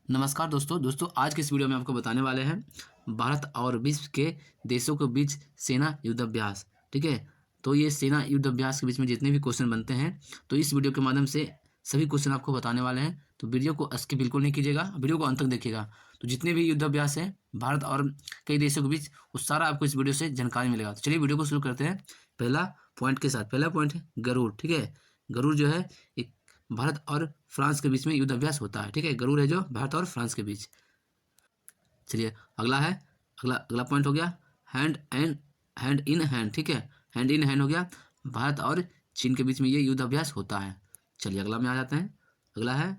नमस्कार दोस्तों आज की इस वीडियो में आपको बताने वाले हैं भारत और विश्व के देशों के बीच सेना युद्धाभ्यास। ठीक है, तो ये सेना युद्धाभ्यास के बीच में जितने भी क्वेश्चन बनते हैं तो इस वीडियो के माध्यम से सभी क्वेश्चन आपको बताने वाले हैं। तो वीडियो को स्किप बिल्कुल नहीं कीजिएगा, वीडियो को अंत तक देखिएगा। तो जितने भी युद्धाभ्यास हैं भारत और कई देशों के बीच वो सारा आपको इस वीडियो से जानकारी मिलेगा। तो चलिए वीडियो को शुरू करते हैं पहला पॉइंट के साथ। पहला पॉइंट है गरुड़। ठीक है, गरुड़ जो है एक भारत और फ्रांस के बीच में युद्धाभ्यास होता है। ठीक है, गरुड़ है जो भारत और फ्रांस के बीच। चलिए अगला है, अगला अगला पॉइंट हो गया हैंड इन हैंड। ठीक है, हैंड इन हैंड हो गया, भारत और चीन के बीच में ये युद्धाभ्यास होता है। चलिए अगला में आ जाते हैं। अगला है,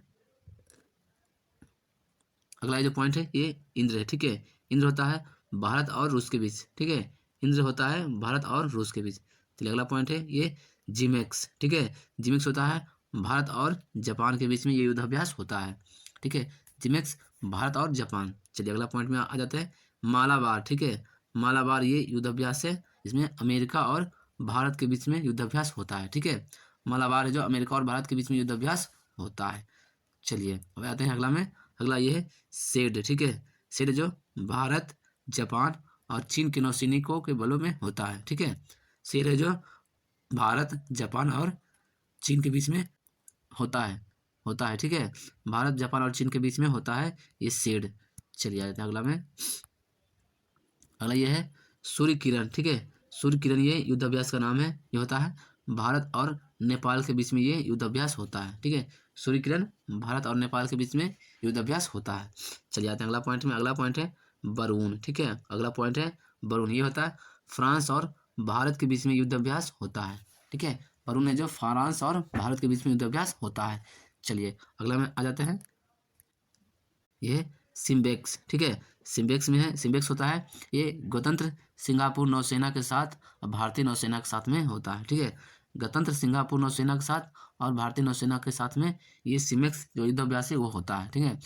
अगला जो पॉइंट है ये इंद्र है। ठीक है, इंद्र होता है भारत और रूस के बीच। ठीक है, इंद्र होता है भारत और रूस के बीच। चलिए अगला पॉइंट है ये जिमेक्स। ठीक है, जिमेक्स होता है भारत और जापान के बीच में ये युद्धाभ्यास होता है। ठीक है, जिमेक्स भारत और जापान। चलिए अगला पॉइंट में आ जाते हैं मालाबार। ठीक है, मालाबार ये युद्धाभ्यास है, इसमें अमेरिका और भारत के बीच में युद्धाभ्यास होता है। ठीक है, मालाबार है जो अमेरिका और भारत के बीच में युद्धाभ्यास होता है। चलिए अब आते हैं अगला में। अगला ये है सेड। ठीक है, सेड जो भारत, जापान और चीन के नौसैनिकों के बलों में होता है। ठीक है, सेड है जो भारत, जापान और चीन के बीच में होता है। ठीक है, भारत, जापान और चीन के बीच में होता है ये सेड। चलिए आ जाते हैं अगला में। अगला ये है सूर्य किरण। ठीक है, सूर्य किरण ये युद्धाभ्यास का नाम है। ये होता है भारत और नेपाल के बीच में ये युद्धाभ्यास होता है। ठीक है, सूर्य किरण भारत और नेपाल के बीच में युद्धाभ्यास होता है। चलिए आते हैं अगला पॉइंट में। अगला पॉइंट है बरून। ठीक है, अगला पॉइंट है बरून। ये होता है फ्रांस और भारत के बीच में युद्धाभ्यास होता है। ठीक है, बरून है जो फ्रांस और भारत के बीच में युद्धाभ्यास होता है। चलिए अगला में आ जाते हैं, ये सिम्बेक्स। ठीक है, सिम्बेक्स में है, सिम्बेक्स होता है ये गणतंत्र सिंगापुर नौसेना के साथ और भारतीय नौसेना के साथ में होता है। ठीक है, गणतंत्र सिंगापुर नौसेना के साथ और भारतीय नौसेना के साथ में ये सिम्बेक्स जो युद्धाभ्यास है वो होता है। ठीक है,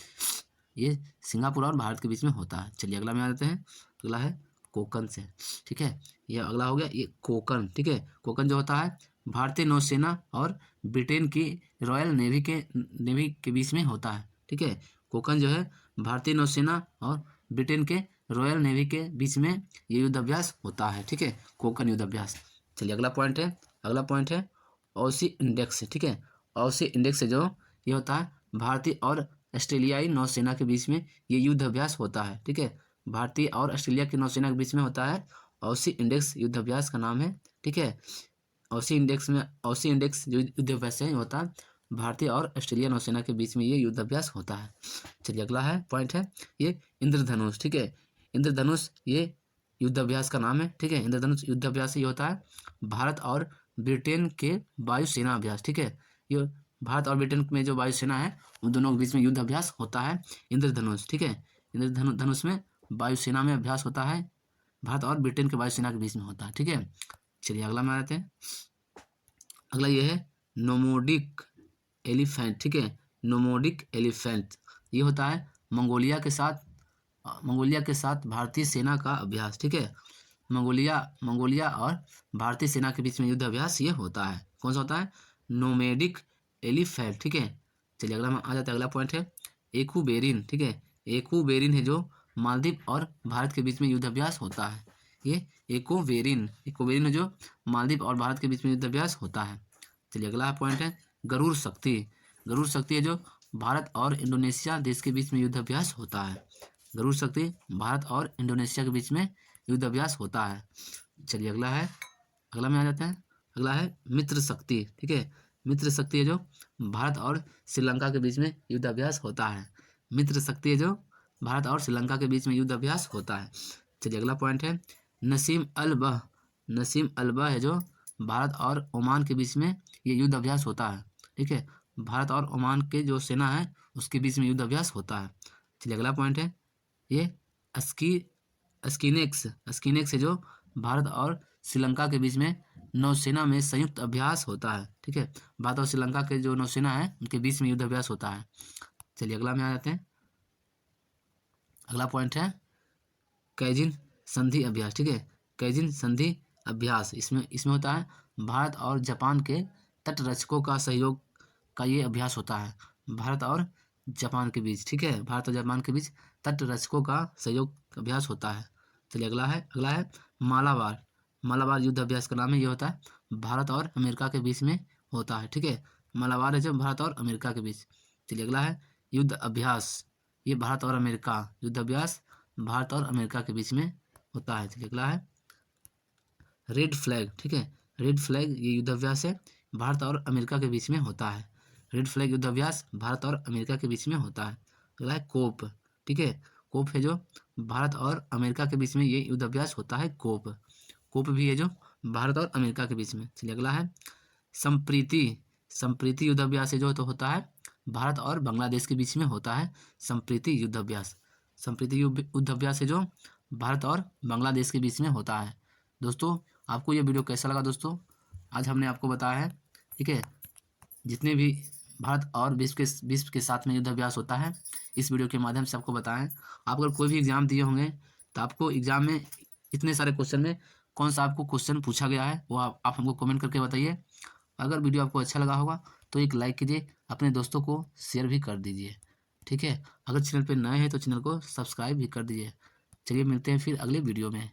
ये सिंगापुर और भारत के बीच में होता है। चलिए अगला में आ जाते हैं। अगला है कोकन से। ठीक है, ये अगला हो गया ये कोकन। ठीक है, कोकन जो होता है भारतीय नौसेना और ब्रिटेन की रॉयल नेवी के बीच में होता है। ठीक है, कोकन जो है भारतीय नौसेना और ब्रिटेन के रॉयल नेवी के बीच में ये युद्धाभ्यास होता है। ठीक है, कोकन युद्धाभ्यास। चलिए अगला पॉइंट है, अगला पॉइंट है औसी इंडेक्स। ठीक है, औसी इंडेक्स जो ये होता है भारतीय और ऑस्ट्रेलियाई नौसेना के बीच में ये युद्धाभ्यास होता है। ठीक है, भारतीय और ऑस्ट्रेलिया की नौसेना के बीच में होता है। औसी इंडेक्स युद्धाभ्यास का नाम है। ठीक है, औसी इंडेक्स जो युद्धाभ्यास है ये होता है भारतीय और ऑस्ट्रेलिया नौसेना के बीच में ये युद्धाभ्यास होता है। चलिए अगला है पॉइंट है ये इंद्रधनुष। ठीक है, इंद्रधनुष ये युद्धाभ्यास का नाम है। ठीक है, इंद्रधनुष युद्धाभ्यास ये होता है भारत और ब्रिटेन के वायुसेना अभ्यास। ठीक है, ये भारत और ब्रिटेन में जो वायुसेना है उन दोनों के बीच में युद्धाभ्यास होता है इंद्रधनुष। ठीक है, इंद्रधनुष में वायुसेना में अभ्यास होता है, भारत और ब्रिटेन के वायुसेना के बीच में होता है। ठीक है, चलिए अगला में आ जाते हैं। अगला ये है नोमोडिक एलिफेंट। ठीक है, नोमोडिक एलिफेंट ये होता है मंगोलिया के साथ भारतीय सेना का अभ्यास। ठीक है, मंगोलिया और भारतीय सेना के बीच में युद्ध अभ्यास ये होता है। कौन सा होता है? Nomadic elephant. ठीक है, चलिए अगला में आ जाता है। अगला पॉइंट है एकूबेरिन। ठीक है, एकूबेरिन है जो मालदीव और भारत के बीच में युद्ध अभ्यास होता है। ये एकूबेरिन है जो मालदीव और भारत के बीच में युद्ध अभ्यास होता है। चलिए अगला पॉइंट है गरुड़ शक्ति। गरुड़ शक्ति है जो भारत और इंडोनेशिया देश के बीच में युद्ध अभ्यास होता है। गरुड़ शक्ति भारत और इंडोनेशिया के बीच में युद्ध अभ्यास होता है। चलिए अगला है, अगला में आ जाते हैं। अगला है मित्र शक्ति। ठीक है, मित्र शक्ति है जो भारत और श्रीलंका के बीच में युद्ध अभ्यास होता है। मित्र शक्ति है जो भारत और श्रीलंका के बीच में युद्ध अभ्यास होता है। चलिए अगला पॉइंट है नसीम अल बह। नसीम अल बह है जो भारत और ओमान के बीच में ये युद्ध अभ्यास होता है। ठीक है, भारत और ओमान के जो सेना है उसके बीच में युद्ध अभ्यास होता है। चलिए अगला पॉइंट है ये स्कीनेक्स है जो भारत और श्रीलंका के बीच में नौसेना में संयुक्त अभ्यास होता है। ठीक है, भारत और श्रीलंका के जो नौसेना है उनके बीच में युद्ध अभ्यास होता है। चलिए अगला में आ जाते हैं। अगला पॉइंट है कैजिन संधि अभ्यास। ठीक है, कैजिन संधि अभ्यास इसमें होता है भारत और जापान के तटरक्षकों का सहयोग का ये अभ्यास होता है। भारत और जापान के बीच, ठीक है, भारत और जापान के बीच तटरक्षकों का सहयोग अभ्यास होता है। चलिए अगला है मालाबार। मालाबार युद्ध अभ्यास का नाम है, ये होता है भारत और अमेरिका के बीच में होता है, ठीक है। मालाबार है जो भारत और अमेरिका के बीच। चलिए अगला है युद्ध अभ्यास, ये भारत और अमेरिका, युद्ध अभ्यास भारत और अमेरिका के बीच में होता है। चलिए अगला है रेड फ्लैग, ठीक है, रेड फ्लैग ये युद्ध अभ्यास है, भारत और अमेरिका के बीच में होता है। रेड फ्लैग युद्ध अभ्यास भारत और अमेरिका के बीच में होता है। अगला है कोप, ठीक है, कोप है जो भारत और अमेरिका के बीच में ये युद्ध अभ्यास होता है। कोप कोप भी है जो भारत और अमेरिका के बीच में। चलिए अगला है संप्रीति। संप्रीति युद्ध अभ्यास है जो तो होता है भारत और बांग्लादेश के बीच में होता है। संप्रीति युद्ध अभ्यास, संप्रीति युद्ध अभ्यास है जो भारत और बांग्लादेश के बीच में होता है। दोस्तों आपको ये वीडियो कैसा लगा दोस्तों? आज हमने आपको बताया है, ठीक है, जितने भी भारत और विश्व के साथ में युद्ध अभ्यास होता है, इस वीडियो के माध्यम से आपको बताएं। आप अगर कोई भी एग्जाम दिए होंगे तो आपको एग्जाम में इतने सारे क्वेश्चन में कौन सा आपको क्वेश्चन पूछा गया है वो आप हमको कमेंट करके बताइए। अगर वीडियो आपको अच्छा लगा होगा तो एक लाइक कीजिए, अपने दोस्तों को शेयर भी कर दीजिए, ठीक है। अगर चैनल पर नए हैं तो चैनल को सब्सक्राइब भी कर दीजिए। चलिए मिलते हैं फिर अगले वीडियो में।